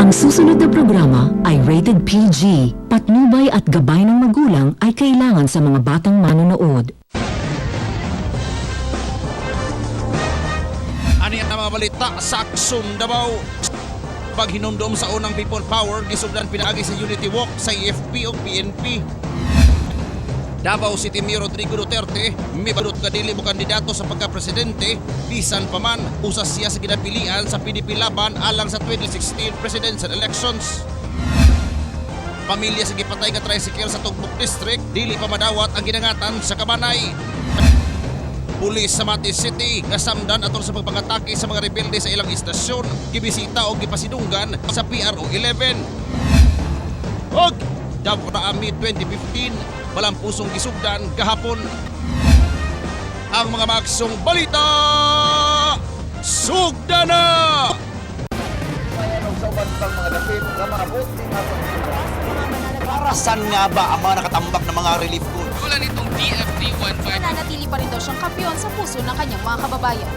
Ang susunod na programa ay rated PG. Patnubay at gabay ng magulang ay kailangan sa mga batang manonood. Ani ang mga balita sa Aksum, Davao. Pag hinumdum sa unang people power, gisugdan pinaagi sa Unity Walk sa AFP o PNP. Davao City Mayor Rodrigo Duterte, mibadot nga dili mo kandidato sa pagka-presidente, bisan pa man, usas siya sa ginapilian sa PDP laban alang sa 2016 presidential elections. Pamilya sa gipatay nga tricycle sa Tugbok District, dili pa madawat ang ginangatan sa Kabanay. Pulis sa Mati City, kasamdan atol sa pagpangatake sa mga rebelde sa ilang istasyon, gibisita o gipasidunggan sa PRO 11. Og Davao na Ami 2015, walang pusong gisugdan kahapon. Ang mga maksong balita, sugdan na! Sa bansang mga dapit na marabot ni para saan nga ba ang mga nakatambak na mga relief goods? Tulad nitong DFD-15. Nananatili pa rin daw siyang kampiyon sa puso ng kanyang mga kababayan.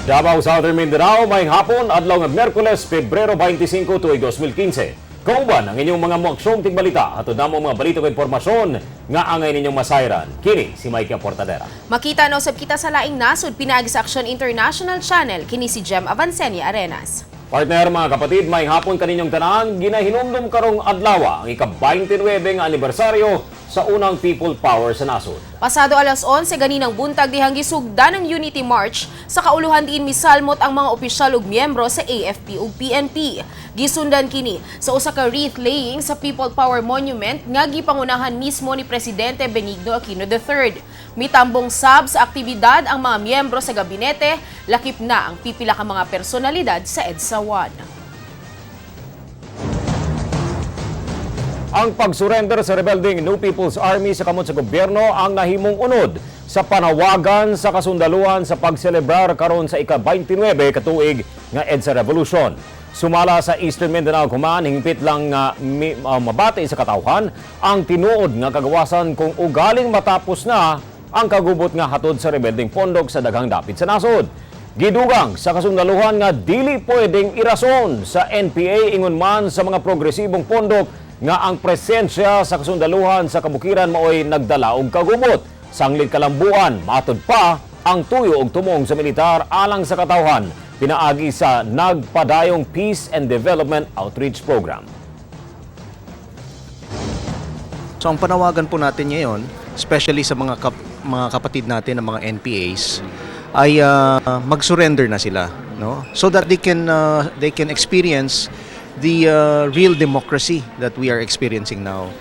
Davao Southern Mindanao, mayang hapon, adlaw ng Miyerkules, Pebrero 25, tuig 2015. Kauban ang inyong mga muaksyong tigbalita at namo mga balita o informasyon nga angay ninyong masayran. Kini si Mike Portadera. Makita na usab kita sa laing nasod pinaagi sa Action International Channel kini si Jem Avancenia Arenas. Partner mga kapatid, mayang hapon kaninyong tanan, ginahinumdum karong adlaw ang ika-29 nga anibersaryo sa unang People Power sa nasod. Pasado alas 11 ganinang buntag dihang gisugdan ng Unity March sa kauluhan diin misalmot ang mga opisyal ug miyembro sa AFP ug PNP. Gisundan kini sa usa ka wreath laying sa People Power Monument nga gipangunahan mismo ni Presidente Benigno Aquino III. Mitambong sab sa aktibidad ang mga miyembro sa gabinete, lakip na ang pipila ka mga personalidad sa EDSA 1. Ang pagsurrender sa rebelding New People's Army sa kamot sa gobyerno ang nahimong unod sa panawagan sa kasundaluhan sa pagselebrar karon sa ika-29 katuig nga EDSA Revolution. Sumala sa Eastern Mindanao Command, hingpit lang mabati sa katawhan ang tinuod nga kagawasan kung ugaling matapos na ang kagubot nga hatod sa rebelding pondok sa daghang dapit sa nasod. Gidugang sa kasundaluhan nga dili pwedeng irason sa NPA ingon man sa mga progresibong pondok nga ang presensya sa kasundaluhan sa kabukiran maoy nagdala og kagubot. Sanglit kalambuan, matod pa ang tuyo og tumong sa militar alang sa katawhan, pinaagi sa nagpadayong Peace and Development Outreach Program. So ang panawagan po natin ngayon, especially sa mga kapatid natin ng mga NPAs, ay mag-surrender na sila, no? So that they can experience the real democracy that we are experiencing now.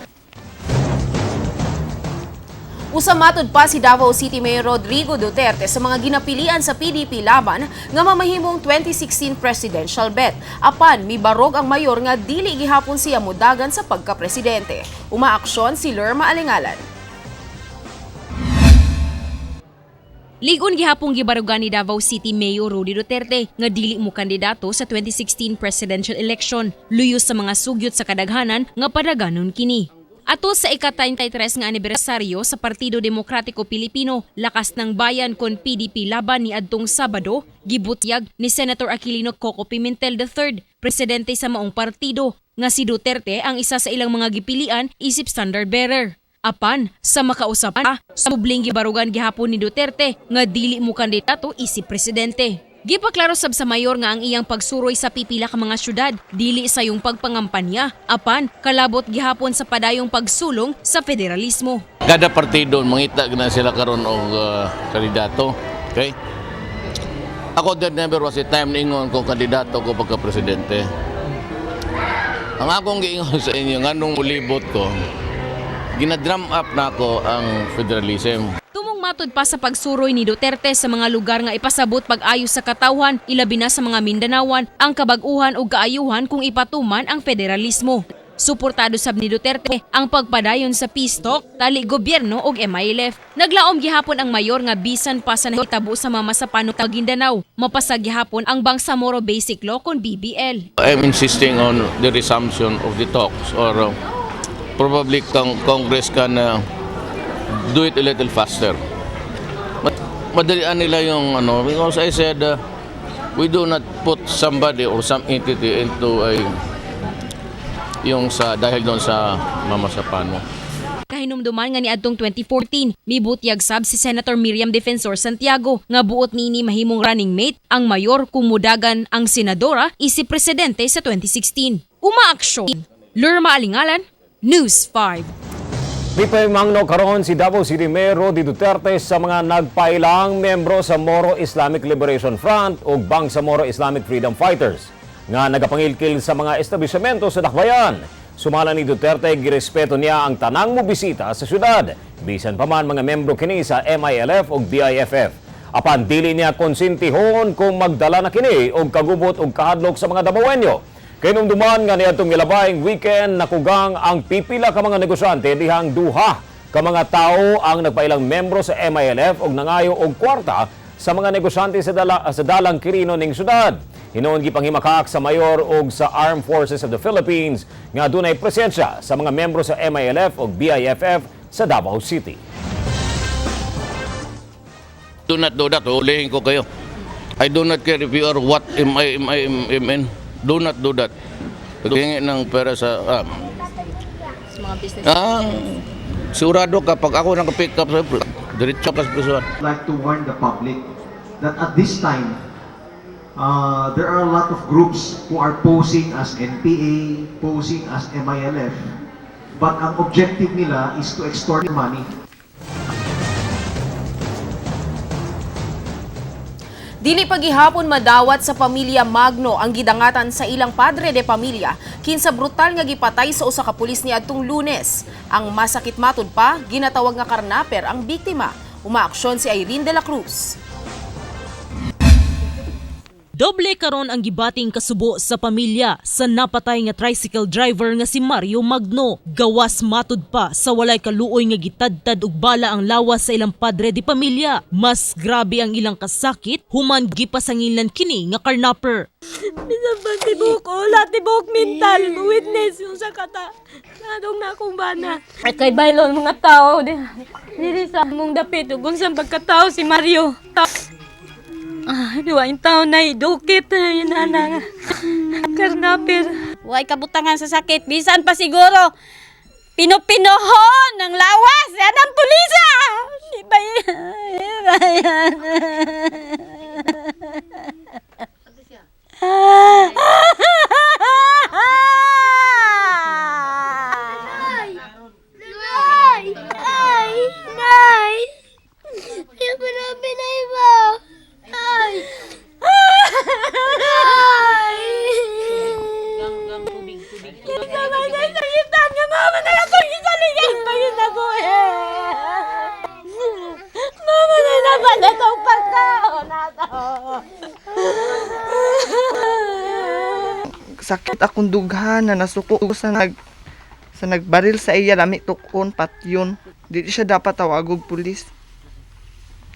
Usamatod pa si Davao City Mayor Rodrigo Duterte sa mga ginapilian sa PDP laban nga mamahimong 2016 presidential bet. Apan mibarog ang mayor nga dili gihapon siya mudagan sa pagka-presidente. Umaaksyon si Lerma Alingalan. Ligon gihapong gibarugan ni Davao City Mayor Rudy Duterte nga dili mo kandidato sa 2016 presidential election, luyos sa mga sugyot sa kadaghanan nga padaganon kini. Ato sa ika-33 nga anibersaryo sa Partido Demokratiko Pilipino, lakas ng bayan kon PDP laban ni adtong Sabado, gibutyag ni Senator Aquilino Coco Pimentel III, presidente sa maong partido, nga si Duterte ang isa sa ilang mga gipilian isip standard bearer. Apan, sa makausapan sa mubling gibarugan gihapon ni Duterte nga dili mo kandidato isip presidente. Gipaklaro sab sa mayor nga ang iyang pagsuroy sa pipila ka mga syudad dili sa yung pagpangampanya, apan kalabot gihapon sa padayong pagsulong sa federalismo. Kada partido mangita na sila karon og kandidato. Okay? Ako that never was a time ningon kung kandidato ko pagka presidente. Ang akong giingon sa inyo nganong ulibot ko, ginadrum up na ako ang federalism. Tumong matod pa sa pagsuroy ni Duterte sa mga lugar nga ipasabot pag-ayos sa katawhan, ilabi na sa mga Mindanawan, ang kabag-uhan o kaayuhan kung ipatuman ang federalismo. Suportado sab ni Duterte ang pagpadayon sa peace talk, tali gobyerno ug MILF. Naglaom gihapon ang mayor nga bisan pa sa nahitabo sa mga masapanong Maguindanao, mapasag gihapon ang Bangsamoro Basic Law kon BBL. I'm insisting on the resumption of the talks or probably Congress can do it a little faster. padalian nila yung ano, because I said, we do not put somebody or some entity into yung sa dahil doon sa mamasapan mo. Kahinumduman nga ni adtong 2014, mibutyag sab si Senator Miriam Defensor Santiago nga buot nini mahimong running mate ang mayor kung mudagan ang senadora isi presidente sa 2016. Umaaksyon. Lurma Alingalan, News 5. Mangno karon si Davao City Mayor Rody Duterte sa mga nagpailang membro sa Moro Islamic Liberation Front ug Bangsamoro Islamic Freedom Fighters nga nagapangilkil sa mga establishmento sa Dakbayan. Sumala ni Duterte, girespeto niya ang tanang mobisita sa syudad, bisan pa man mga membro kini sa MILF o BIFF. Apan dili niya konsintihon kung magdala na kini og kagubot og kahadlok sa mga Davaoenyo. Kinumduman nga niadtong ilabayng weekend nakugang ang pipila ka mga negosyante dihang duha ka mga tao ang nagpailang membro sa MILF og nangayo og kwarta sa mga negosyante sa dalang Quirino ning syudad. Hinoon gipanghimakak sa mayor og sa Armed Forces of the Philippines nga dunay presensya sa mga membro sa MILF o BIFF sa Davao City. Do not do that. Hulihin ko kayo. I do not care if you are what MIMN. Do not do that. Paghingi ng pera sa Mga business. sigurado kapag ako nakapick up sa diretso ka sa prisuhan. I'd like to warn the public that at this time, there are a lot of groups who are posing as NPA, posing as MILF, but ang objective nila is to extort money. Dili pagihapon madawat sa pamilya Magno ang gidangatan sa ilang padre de pamilya kinsa brutal nga gipatay sa usa ka pulis niadtong Lunes. Ang masakit matud pa, ginatawag nga karnaper ang biktima. Umaaksyon si Irene de la Cruz. Doble karon ang gibating kasubo sa pamilya sa napatay nga tricycle driver nga si Mario Magno. Gawas matud pa sa walay kaluoy nga gitadtad og bala ang lawas sa ilang padre di pamilya. Mas grabe ang ilang kasakit human gipasangilan kini nga karnaper. Bisabang tibok o, tibok mental, witness yung sa kata. Nadong na akong bana. At kay bailon mga tao, diri sa mong dapit, kung saan pagkatao si Mario. Duwain taon na idukit na inana. Karnapir. Huwag kabutangan sa sakit, bisan pa siguro. Pinupinohon ng lawas, yan ang pulisa! Di ba yan? Nay! Yung pinapinay mo! Ay! Ay! Tubig. Kita ba sa sagitan nga mama na lang kung isaligan pa yun ako Mama na naman na itong pagkaon na to. Sakit akong dughan na nasuko sa nagbaril sa iya lami tukon patyon. Dili siya dapat tawag og pulis.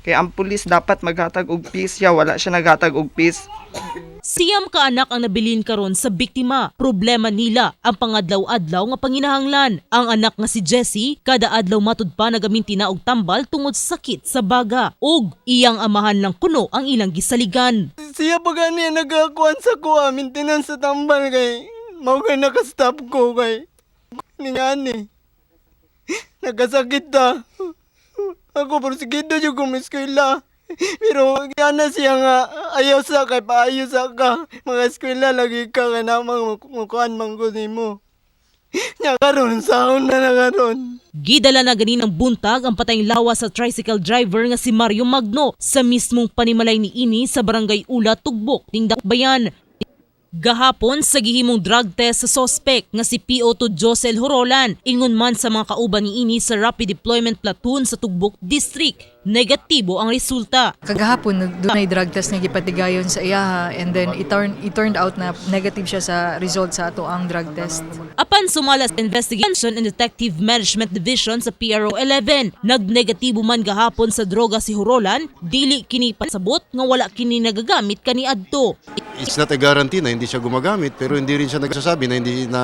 Kaya ang pulis dapat maghatag og peace, wala siya naghatag og peace. Siyam ka anak ang nabilin karon sa biktima. Problema nila ang pangadlaw-adlaw nga panginahanglan. Ang anak nga si Jessie, kada adlaw matud pa nagaminti na og tambal tungod sakit sa baga. Og iyang amahan lang kuno ang ilang gisaligan. Siya pa gani nagakuan sa kuha, maintenance sa tambal kay mao kay nakastop ko kay ningani. Nagkasakit ta. Ako porsigido yung kumiskwela. Pero gana siya nga ayaw sa kay paayo sa ka. Mga eskwela lagi ka nga namang mukuan manggo nimo. Nya karon saon na karon. Gidala na ganinang buntag ang patayng lawas sa tricycle driver nga si Mario Magno sa mismong panimalay ni ini sa barangay Ula, Tugbok, ning Dakbayan. Gahapon sa gihimong drug test sa suspect nga si PO2 Josel Horolan, ingon man sa mga kauban ni ini sa Rapid Deployment Platoon sa Tugbok District, negatibo ang resulta. Kagahapon dunay drug test nga gipatigayon sa iya and then it turned out na negative siya sa result sa ato ang drug test. Apan sumala sa Investigation and Detective Management Division sa PRO 11, nagnegatibo man gahapon sa droga si Horolan, dili kini pasabot nga wala kini nagagamit kaniadto. It's not a guarantee na hindi siya gumagamit, pero hindi rin siya nagsasabi na hindi na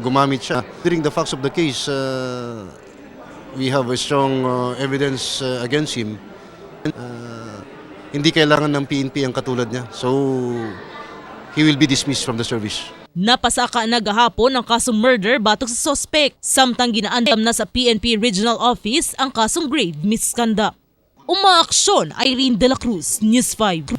gumamit siya. During the facts of the case, we have a strong evidence against him. hindi kailangan ng PNP ang katulad niya. So, he will be dismissed from the service. Napasaka na gahapon ang kasong murder batok sa sospek, samtang ginaandam na sa PNP Regional Office ang kasong grave misconduct. Umaaksyon, Irene De La Cruz, News 5.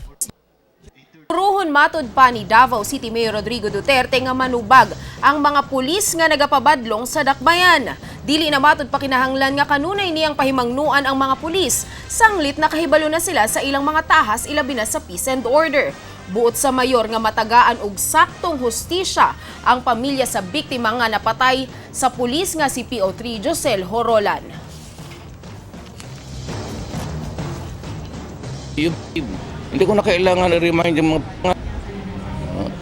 Puruhon matod pa ni Davao City Mayor Rodrigo Duterte nga manubag ang mga pulis nga nagapabadlong sa dakbayan. Dili na matod pa kinahanglan nga kanunay niyang pahimangnuan ang mga pulis, sanglit nakahibalo na sila sa ilang mga tahas ilabi na sa peace and order. Buot sa mayor nga matagaan og saktong hustisya ang pamilya sa biktima nga napatay sa pulis nga si PO3 Josel Horolan. Hindi ko na kailangan i-remind yung mga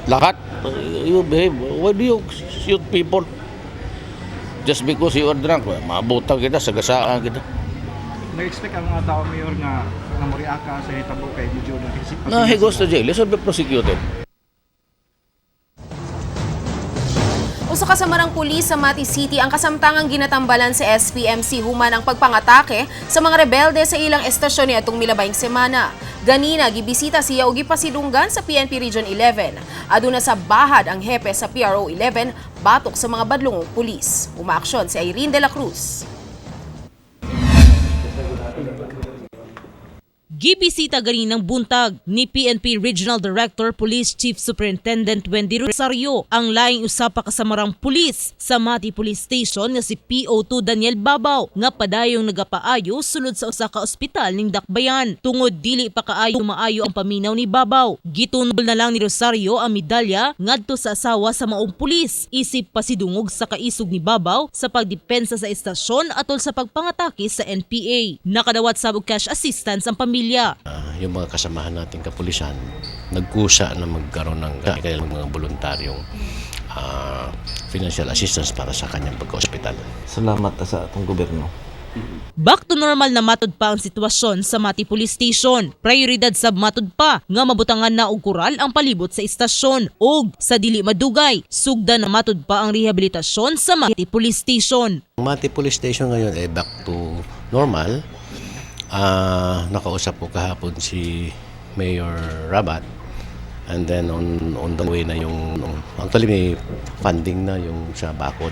lahat. You behave. Why do you shoot people? Just because you are drunk. Mabuta kita, sagasaan kita. Na-expect ang mga tao, Mayor, nga namuriaka sa hitabo kay Medyo ng isip. No, he goes to jail. He should be prosecuted. Usa ka sa marang pulis sa Mati City ang kasamtangang ginatambalan sa SPMC human ang pagpangatake sa mga rebelde sa ilang estasyon niadtong milabayng semana. Ganina gibisita siya og gipasidunggan sa PNP Region 11. Aduna sa bahad ang hepe sa PRO 11 batok sa mga badlongong pulis. Umaaksyon si Irene De La Cruz. Gibisita ganinang buntag ni PNP Regional Director Police Chief Superintendent Wendy Rosario ang laing usapa kasamarang pulis sa Mati Police Station nga si PO2 Daniel Babaw nga padayong nagapaayo sulod sa usa ka ospital ning Dakbayan. Tungod dili pa kaayo maayo ang paminaw ni Babaw, gitunol na lang ni Rosario ang medalya ngadto sa asawa sa maong pulis isip pasidungog sa kaisog ni Babaw sa pagdepensa sa estasyon atol sa pagpangatake sa NPA. Nakadawat sa cash assistance ang pamilya. Yung mga kasamahan nating kapulisan, nagkusa na magkaroon ng kailang mga voluntaryong financial assistance para sa kanyang pagka-hospital. Salamat sa atong gobyerno. Back to normal na matod pa ang sitwasyon sa Mati Police Station. Prioridad sab matod pa nga mabutangan na og kural ang palibot sa istasyon ug sa dili madugay sugdan na matod pa ang rehabilitasyon sa Mati Police Station. Ang Mati Police Station ngayon ay back to normal. Nakausap ko kahapon si Mayor Rabat, and then on the way na yung actually may funding na yung sa bakod,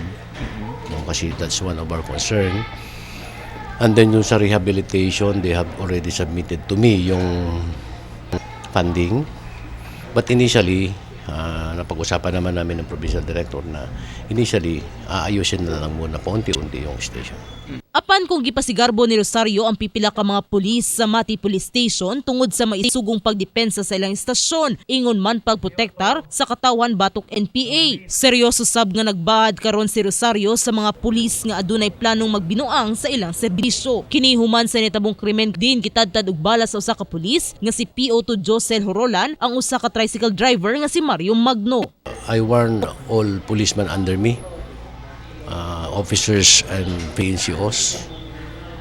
kasi that's one of our concern. And then yung sa rehabilitation, they have already submitted to me yung funding, but initially napag-usapan naman namin ng provincial director na initially aayusin na lang muna paunti-unti yung station. Apan kung gipasigarbo ni Rosario ang pipila ka mga pulis sa Mati Police Station tungod sa maisugong pagdepensa sa ilang istasyon, ingon man pagprotektar sa katawan batok NPA. Seryoso sab nga nagbahad karon si Rosario sa mga pulis nga adunay planong magbinuang sa ilang serbisyo. Kini human sa nitabong krimen din gitadtad og bala sa usa ka pulis nga si PO2 Josel Horolan, ang usa ka tricycle driver nga si Mario Magno. I warn all policemen under me, officers and PNCOs,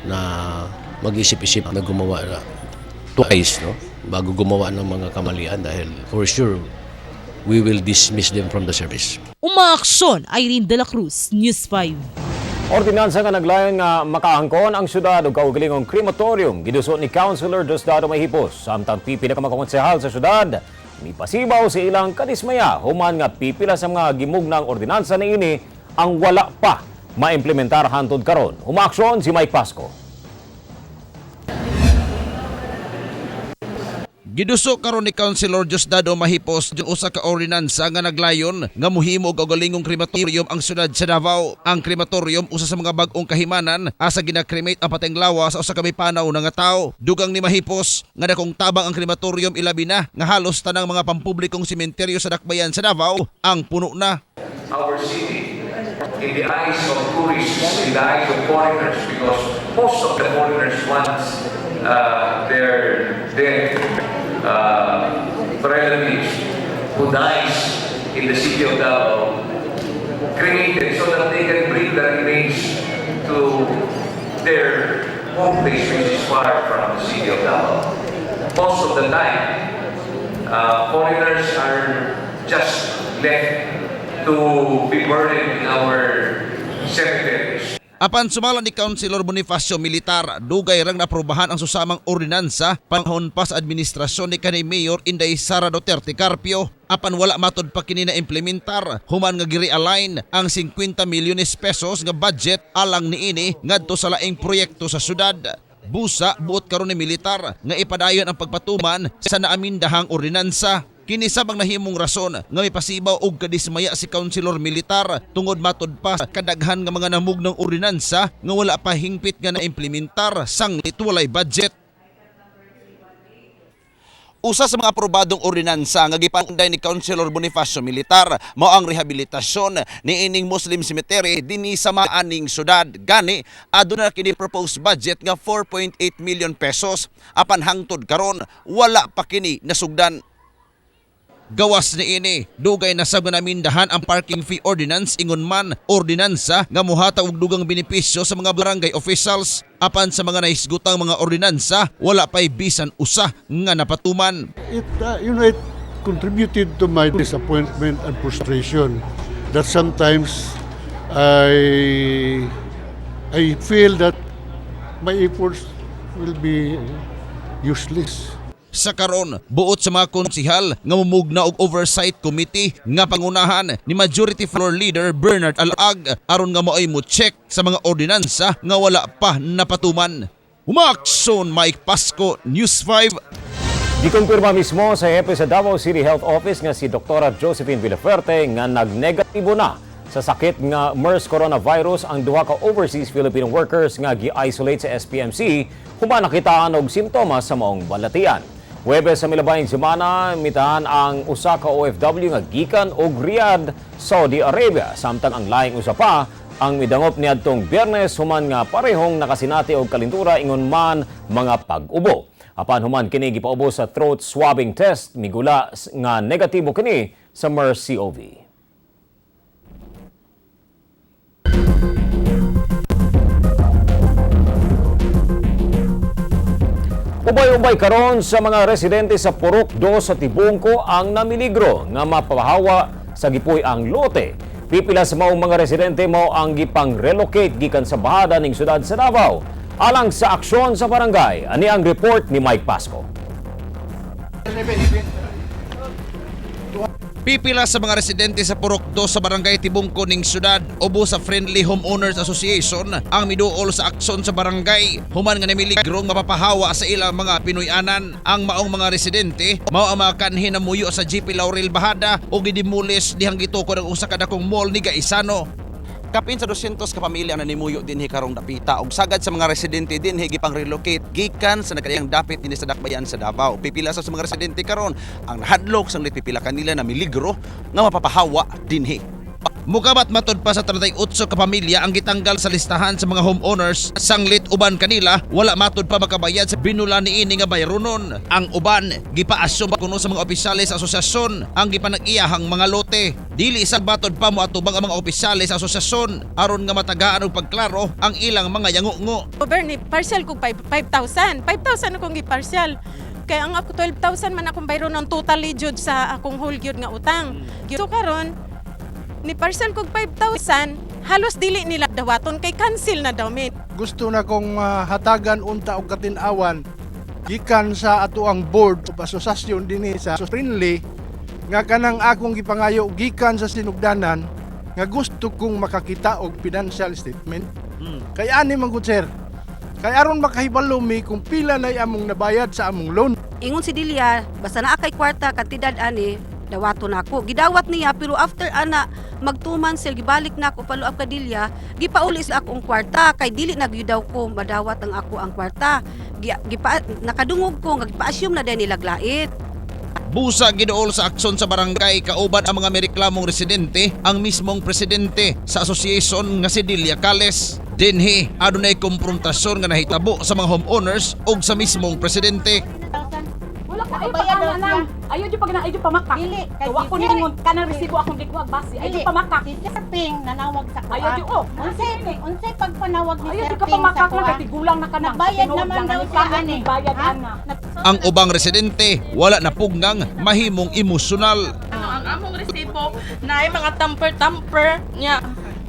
na mag-isip-isip na gumawa na twice, no, bago gumawa ng mga kamalian dahil for sure we will dismiss them from the service. Umaaksyon, Irene De La Cruz, News 5. Ordinansa nga naglayon nga makaangkon ang syudad ug kaugalingong crematorium gidusot ni Councilor Diosdado Mahipos. Samtang pipila ka mga konsehal sa syudad, mipasibaw si ilang kadismaya human nga pipila sa mga gimugnang ordinansa niini ang wala pa maimplementar hantod karon. Umaaksyon si Mike Pasco. Giduso karon ni Councilor Diosdado Mahipos yung usa ka ordinansa nga naglayon nga muhimo og galingong crematorium ang syudad sa Davao. Ang crematorium usa sa mga bag-ong kahimanan asa gina-cremate ang patayng lawa sa usa ka may panaw nga tao. Dugang ni Mahipos nga dakong tabang ang crematorium ilabi na nga halos tanang mga pampublikong sementeryo sa Dakbayan sa Davao ang puno na. Our city in the eyes of tourists, in the eyes of foreigners, because most of the foreigners want their dead relatives who dies in the city of Davao cremated so that they can bring the remains to their home place, which is far from the city of Davao. Most of the time, foreigners are just left to be buried in our cemeteries. Apan sumala ni Councilor Bonifacio Militar, dugay rang naprobahan ang susamang ordinansa panahon pa sa administrasyon ni kanhi Mayor Inday Sara Duterte Carpio. Apan wala matod pa kini na implementar, human nga gi-realign ang 50 milyones pesos nga budget alang niini ngadto sa laing proyekto sa syudad. Busa buot karon ni militar nga ipadayon ang pagpatuman sa naamindahang ordinansa. Kini sabang nahimong rason nga may pasibaw og kadismaya si Councilor Militar tungod matod pa kadaghan nga mga namugnang ordinansa nga wala pa hingpit nga naimplementar sanglit walay budget. Usa sa mga aprobadong ordinansa nga gipanday ni Councilor Bonifacio Militar mao ang rehabilitasyon ni ining Muslim cemetery dinhi sa maaning syudad. Gani aduna kini proposed budget nga 4.8 million pesos, apan hangtod karon wala pa kini nasugdan. Gawas ni ini, dugay na sab nga namindahan ang parking fee ordinance ingon man ordinansa nga mohatag og dugang benepisyo sa mga barangay officials. Apan sa mga nahisgutang mga ordinansa, wala pa'y bisan usa nga napatuman. It contributed to my disappointment and frustration that sometimes I feel that my efforts will be useless. Sa karon, buot sa mga konsihal nga mumugna og oversight committee nga pangunahan ni Majority Floor Leader Bernard Alag aron nga maoy mo check sa mga ordinansa nga wala pa napatuman. Umakson Mike Pasco, News 5. Gikumpirma mismo sa hepe sa Davao City Health Office nga si Dr. Josephine Villaferte nga nagnegatibo na sa sakit nga MERS coronavirus ang duha ka overseas Filipino workers nga gi-isolate sa SPMC human nakitaan og simptomas sa maong balatian. Huwebes sa milabayng semana, mitahan ang usa ka OFW nga gikan og Riyadh, Saudi Arabia. Samtang ang laing usa pa ang midangop niadtong Biyernes human nga parehong nakasinati og kalintura ingon man mga pag-ubo. Apan human kini gipaubo sa throat swabbing test, migula nga negatibo kini sa MERS-CoV. Ubay-ubay karon sa mga residente sa Purok 2 sa Tibungko ang namiligro nga mapahawa sa gipuy ang lote. Pipila sa maong mga residente mao ang gipang-relocate gikan sa bahada ning syudad sa Davao. Alang sa aksyon sa barangay, ani ang report ni Mike Pasco. Pipila sa mga residente sa Purok 2 sa barangay Tibungko ning syudad ubo sa Friendly Homeowners Association ang miduol sa aksyon sa barangay human nga namiligro mapapahawa sa ilang mga Pinoyanan. Ang maong mga residente mao ang mga kanhin na muyo sa GP Laurel Bahada o gidimulis dihang gitukod ang usa ka dakong mall ni Gaisano. Kapin sa 200 ka pamilya na nimuyo dinhi karong dapita ug sagad sa mga residente dinhi gipang relocate gikan sa nakadiyang dapit dinhi sa dakbayan sa Davao. Pipila sa mga residente karon ang nahadlok sang pipila kanila na miligro nga mapapahawa dinhi. Mukabat matod pa sa 38 ka pamilya ang gitanggal sa listahan sa mga homeowners. Sanglit uban kanila wala matod pa makabayad sa binula niini nga bayronon. Ang uban gipaasyo kuno sa mga opisyales sa asosasyon ang gipanag-iyahang mga lote. Dili isang matod pa moatubang ang mga opisyales sa asosasyon aron nga matagaan og pagklaro ang ilang mga yangungo. Bernie, partial ko 5,000. 5,000 akong gipartial. Kaya ang ako 12,000 man akong bayronon totally jud sa akong whole gyud nga utang. So karon ni parcel kog 5,000, halos dili nila dawaton kay cancel na daw mit. Gusto na kong hatagan unta og katinawan gikan sa ato ang board of association dinhi sa Friendly nga kanang akong gipangayo gikan sa sinugdanan nga gusto kong makakita og financial statement. Kay ani man gud sir. Kay aron makahibalo mi kung pila na among nabayad sa among loan. Ingon si Dilia, basta naa kay kwarta katidad ani dawaton ako. Gidawat niya pero after ana magtuman sel gibalik na ako paluab ka Dilia, gipauli sa akong kwarta kay dili nagyudaw ko madawat ang ako ang kwarta. Nakadungog ko nga gipa-assume na din nilaglait. Busa giduol sa aksyon sa barangay kauban ang mga mereklamong residente ang mismong presidente sa association nga si Dilia Cales. Dinhi adunay komprontasyon nga nahitabo sa mga homeowners ug sa mismong presidente. Ayaw pa kanang ayaw di pag na ayaw pamakak. Dili kay ko ningon kanang resibo akong gikuwag basi. Ayaw pamakak. Si Sir Ping nanawag sa kuha. Ayaw di unsay pagpanawag ni Sir Ping. Ayaw di ka pamakak lang kay gulang na kanang. Bayad naman daw siya ani. Bayad ana. Ang ubang residente wala na puggang mahimong emosyonal. Ang among resibo naay mga tamper-tamper nya.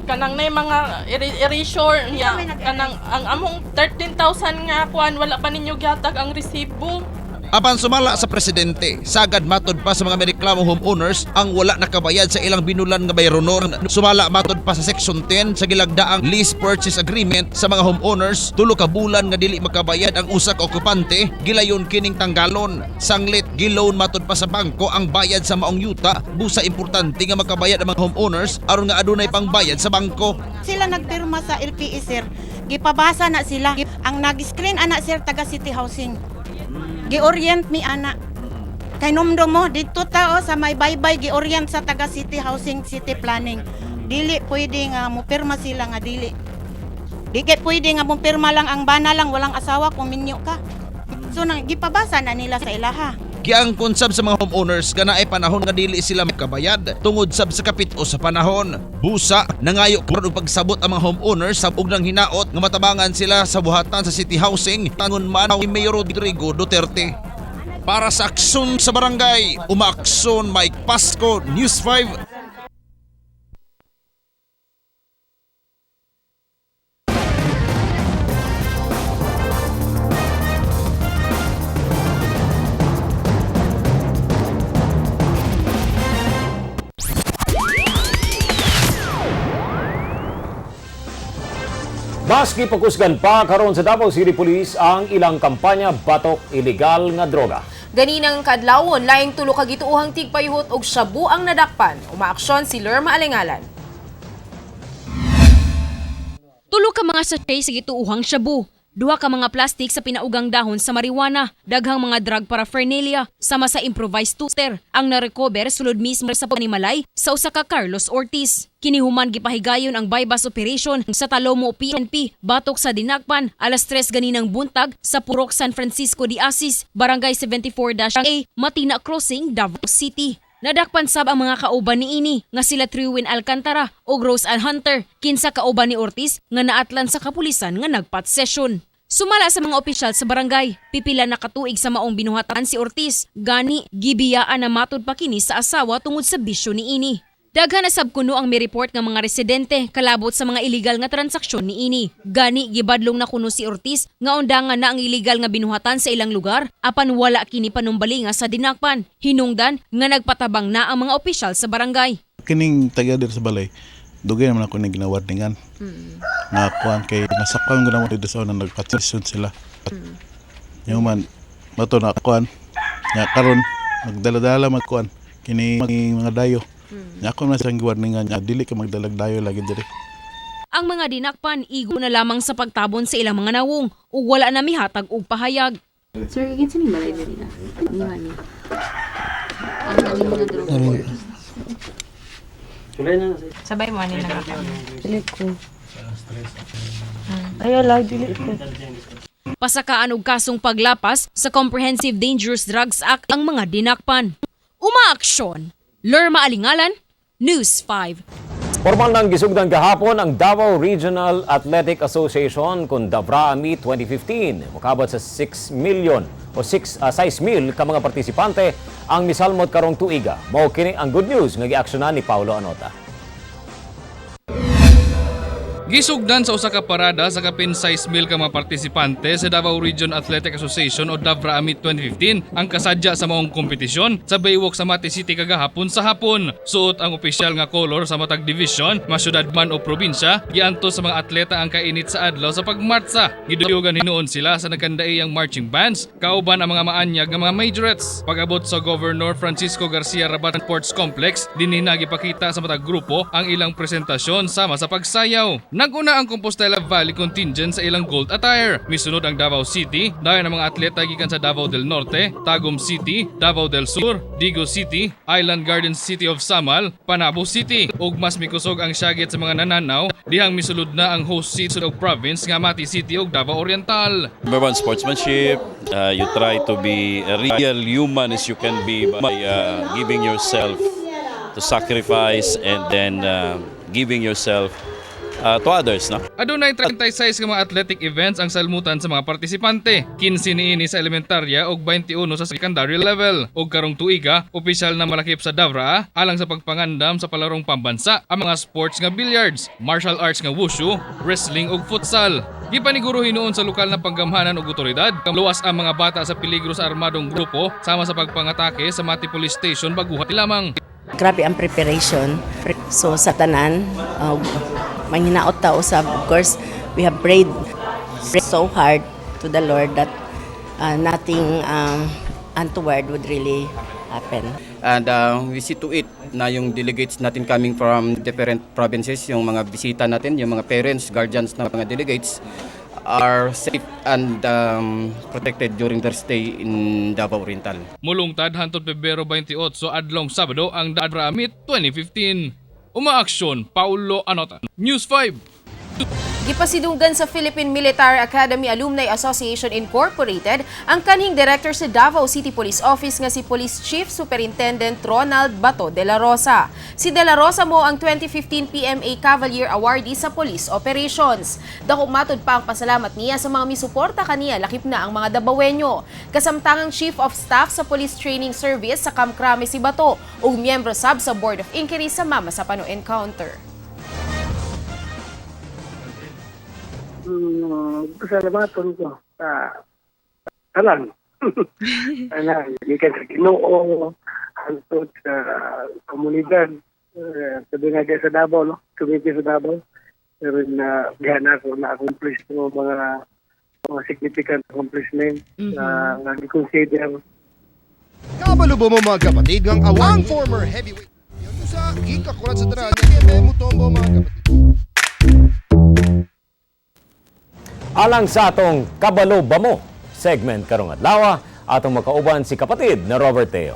kanang nay mga erasure niya kanang ang among 13,000 nga kuan wala pa ninyo gihatag ang resibo. Apan sumala sa presidente, sagad matod pa sa mga mereklamo homeowners ang wala nakabayad sa ilang binulan nga bayronon. Sumala matod pa sa Section 10 sa gilagdaang lease purchase agreement sa mga homeowners, 3 ka bulan nga dili makabayad ang usa ka okupante, gilayon kining tanggalon. Sanglit giloan matod pa sa bangko ang bayad sa maong yuta, busa importante nga makabayad ang mga homeowners aron nga adunay pangbayad sa bangko. Sila nagpirma sa LPE sir, gipabasa na sila. Ang nag-screen ana sir taga City Housing. Gi-orient mi ana. Kay numdo mo dito tao sa may baybay gi-orient sa taga City Housing, City Planning. Dili pwede nga mo pirma sila nga dili. Di kay pwede nga mo pirma lang ang bana lang walang asawa kung minyo ka. So nang gipabasa na nila sa ilaha. Giangkon sab sa mga homeowners nga naay panahon nga dili sila makabayad tungod sab sa kapit-o sa panahon. Busa nangayo og pagsabot ang mga homeowners sa ug nang hinaot nga matabangan sila sa buhatan sa City Housing tangon man ni Mayor Rodrigo Duterte. Para sa aksyon sa barangay, umaaksyon Mike Pasco, News 5. Maski pagkusgan pa karon sa Davao City Police ang ilang kampanya batok illegal nga droga. Ganinang kadlawon, laing tulo ka gituuhang tigpayuhot og shabu ang nadakpan. Umaaksyon si Lerma Alingalan. Tulo ka mga sachet sa gituuhang shabu. 2 ka mga plastik sa pinaugang dahon sa marijuana, daghang mga drug paraphernalia, sama sa improvised toaster, ang narecover sulod mismo sa panimalay sa usa ka Carlos Ortiz. Kinihuman gipahigayon ang bypass operation sa Talomo PNP, batok sa dinakpan, alas 3 ganinang buntag sa Purok San Francisco de Asis, Barangay 74-A, Matina Crossing, Davao City. Nadakpan sab ang mga kauban ni ini nga sila Triwin Alcantara o Rose Ann Hunter, kinsa kauban ni Ortiz nga naatlan sa kapulisan nga nagpat session. Sumala sa mga opisyal sa barangay, pipila na katuig sa maong binuhatan si Ortiz, gani gibiyaan na matod pa kini sa asawa tungod sa bisyo ni ini. Daghan na sab kuno ang may report nga mga residente kalabot sa mga illegal nga transaksyon ni ini. Gani gibadlong na kuno si Ortiz nga undangan na ang illegal nga binuhatan sa ilang lugar apan wala kini panumbalinga sa dinakpan. Hinungdan nga nagpatabang na ang mga opisyal sa barangay. Kining taga dir sa balay, dugay naman ako ning ginawarningan. Na kuan kay nasakpan ko naman dito sa unang nagpatisyon sila. Yung man mato na kuan nya karon magdala-dala magkuan kini mga dayo. Nya ako na sang giwarningan nya dili ka magdalag dayo lagi diri. Ang mga dinakpan igo na lamang sa pagtabon sa ilang mga nawong ug wala na mihatag og pahayag. Sir, kinsa ni balay diri na? Ni. Ang dali na droga. Sabay mo ani na ka. Dili ko. Ayaw lang, dili ko. Pasakaan og kasong paglapas sa Comprehensive Dangerous Drugs Act ang mga dinakpan. Umaaksyon! Lerma Alingalan, News 5. Formal nang gisugdan gahapon ang Davao Regional Athletic Association kung DAVRA-AMI 2015. Mukabot sa 6 million o 6,000 ka mga partisipante ang misalmot karong tuiga. Mao kini ang good news nga giaksyonan ni Paulo Anota. Gisugdan sa usa ka parada sa kapin 6,000 ka mga partisipante sa Davao Region Athletic Association o DAVRA-AMI 2015 ang kasadya sa maong kompetisyon sa baywalk sa Mati City kagahapon sa hapon. Suot ang opisyal nga color sa matag division, masyudad man o probinsya, gianto sa mga atleta ang kainit sa adlaw sa pagmartsa. Giduyugan hinuon sila sa nagkandaiyang marching bands, kauban ang mga maanyag nga mga majorettes. Pag-abot sa Governor Francisco Garcia Rabat Sports Complex, dinhi na gipakita sa matag grupo ang ilang presentasyon sama sa pagsayaw. Naguna ang Compostela Valley contingent sa ilang gold attire. Misunod ang Davao City, dayon ang mga atleta gikan sa Davao del Norte, Tagum City, Davao del Sur, Digo City, Island Garden City of Samal, Panabo City. Ug mas mikusog ang syagit sa mga nananaw, dihang misulod na ang host city of province nga Mati City ug Davao Oriental. Number one, sportsmanship. You try to be a real human as you can be by giving yourself to sacrifice and then giving yourself to others. No? Adunay 36 ka mga athletic events ang salmutan sa mga partisipante. 15 niini sa elementarya ug 21 sa secondary level. Ug karong tuiga, opisyal na malakip sa Davra alang sa pagpangandam sa palarong pambansa ang mga sports nga billiards, martial arts nga wushu, wrestling ug futsal. Gipaniguro hinuon sa lokal na panggamhanan ug otoridad, luwas ang mga bata sa peligro sa armadong grupo sama sa pagpangatake sa Mati Police Station baguhat lamang. Grabe ang preparation. So sa tanan, manghinaot ta usab. Of course, we have prayed so hard to the Lord that nothing untoward would really happen. And we see to it na yung delegates natin coming from different provinces, yung mga bisita natin, yung mga parents, guardians ng mga delegates are safe and protected during their stay in Davao Oriental. Mulungtad hantod Pebrero 28 adlong Sabado ang Davra Meet 2015. Umaaksyon Paulo Anota, News 5. Gipasidunggan sa Philippine Military Academy Alumni Association Incorporated ang kanhing director sa Davao City Police Office nga si Police Chief Superintendent Ronald Bato de la Rosa. Si de la Rosa mo ang 2015 PMA Cavalier Awardee sa Police Operations. Dako matod pa ang pasalamat niya sa mga misuporta kaniya lakip na ang mga Dabawenyo. Kasamtangang Chief of Staff sa Police Training Service sa Camp Crame si Bato ug miyembro sab sa Board of Inquiry sa Mama Sapano Encounter. Pasalamatan ko sa tanan. Ikan sa Ginoo, hantod sa komunidad, sabi nga dyan sa Davao, no? Community sa Davao. Pero gana ko na-accomplish mo mga significant accomplishment na i-consider. Kabalubo mo mga kapatid ng awang former heavyweight. Yung sa ikakulat sa tanan, yung mutombo mga kapatid. Alang sa atong Kabalo Bamo segment karong adlaw, atong makauban si kapatid na Robert Teo.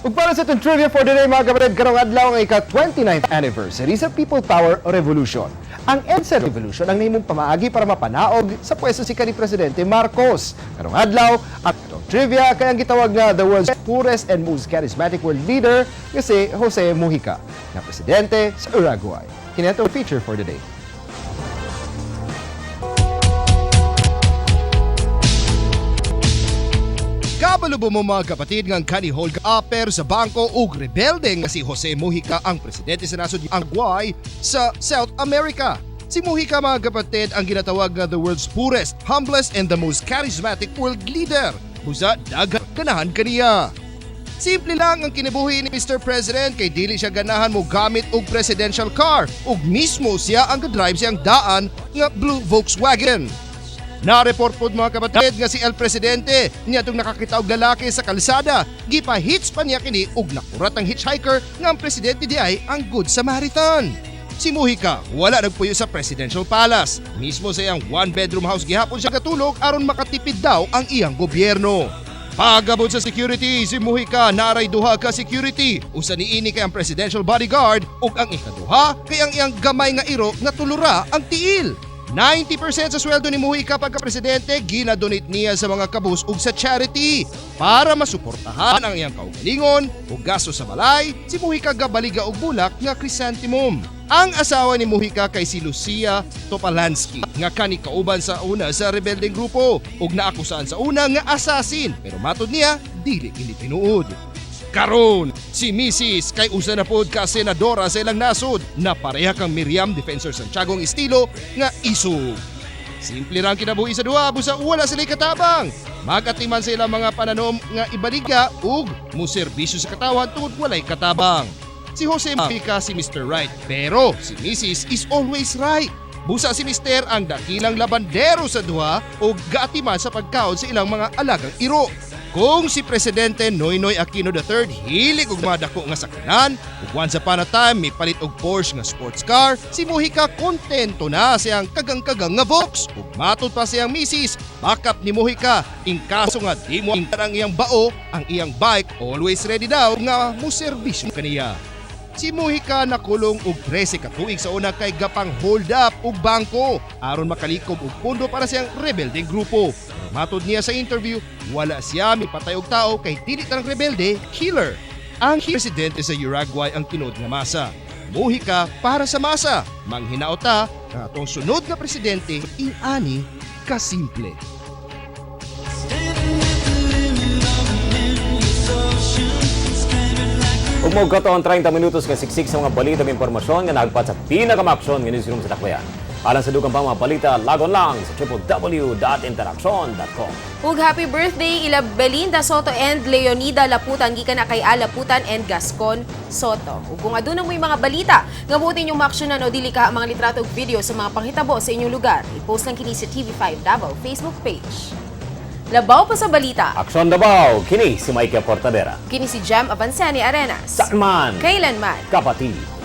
Ug para sa itong trivia for today mga kapatid, karong adlaw ang ika-29th anniversary sa People Power Revolution. Ang EDSA Revolution ang nahimong pamaagi para mapanaog sa pwesto si kanhi Presidente Marcos. Karong adlaw, ang itong trivia kaya ang gitawag nga the world's poorest and most charismatic world leader nga si Jose Mujica, na presidente sa Uruguay. Kini atong feature for today. Kabalubo mo mga kapatid ng kanihol ka-aper sa bangko ug rebelde nga si Jose Mujica ang presidente sa nasod Uruguay sa South America. Si Mujica mga kapatid ang ginatawag nga the world's poorest, humblest and the most charismatic world leader. Busa daghan ganahan kaniya. Simple lang ang kinabuhi ni Mr. President kay dili siya ganahan mo gamit og presidential car ug mismo siya ang ga-drive siyang daan nga blue Volkswagen. Na-report po mga kapatid nga si El Presidente niya itong nakakita og lalaki sa kalsada. Gipa-hits pa niya kini ug nakurat ang hitchhiker nga ang presidente di ay ang Good Samaritan. Si Mujica wala nagpuyo sa Presidential Palace. Mismo sa iyang one-bedroom house gihapon siya katulog aron makatipid daw ang iyang gobyerno. Pagabot sa security, si Mujica naray duha ka security. Usa niini kay ang presidential bodyguard ug ang ikaduha kay ang iyang gamay nga iro nga tulura ang tiil. 90% sa sweldo ni Mujica pagka-presidente ginadonate niya sa mga kabus ug sa charity. Para masuportahan ang iyang kaugalingon ug gasto sa balay, si Mujica gabaliga og bulak nga chrysanthemum. Ang asawa ni Mujica kay si Lucia Topalansky nga kani kauban sa una sa rebeldeng grupo ug naakusahan sa una nga assassin pero matod niya dili kini tinuod. Karon, si Mrs. kay usa na pod ka senadora sa ilang nasod na pareha kang Miriam Defensor Santiago ang estilo nga isog. Simple lang kinabuhi sa duha, busa wala sila katabang. Magatiman sa ilang mga pananom nga ibaliga ug muserbisyo sa katawan tungod walay katabang. Si Jose Mujica si Mr. Right, pero si Mrs. is always right. Busa si Mr. ang dakilang labandero sa duha ug gaatiman sa pagkaon sa ilang mga alagang iro. Kung si Presidente Noynoy Aquino III hilig og madako nga sakyanan, ug once upon a time may palit og Porsche nga sports car, si Mujica kontento na siyang kagang-kagang nga Vox. Ug matod pa siyang misis, backup ni Mujica in kaso nga di mo ang iyang bao, ang iyang bike always ready daw nga muserbisyo kaniya. Si Mujica nakulong og 13 ka tuig sa una kay gapang hold up og bangko aron makalikom og pondo para siyang rebeldeng grupo. Pero matod niya sa interview, wala siya mipatay og tao kay dili tanang rebelde, killer. Ang presidente sa Uruguay ang tinod nga masa. Muhika para sa masa. Manghinaota nga atong sunod nga presidente inani kasimple. Ug mo kato ang 30 minutos nga siksik sa mga balita ng impormasyon nga nagpat sa pinakamaksyon nga newsroom sa Dakbayan. Alang sa dugang pang mga balita, lagon lang sa www.interaction.com. Ug happy birthday ila Belinda Soto and Leonida Laputan gikan na kay Laputan and Gascon Soto. Ug kung aduna mo'y mga balita nga buti inyong maaksyonan o dili ka mga litrato ug video sa mga panghitabo sa inyong lugar, i-post lang kini sa TV5 Davao Facebook page. Labaw pa sa balita. Aksyon Davao, kini si Mike Portadera. Kini si Jam Avancani Arenas. Saan man, Kailanman. kapatid.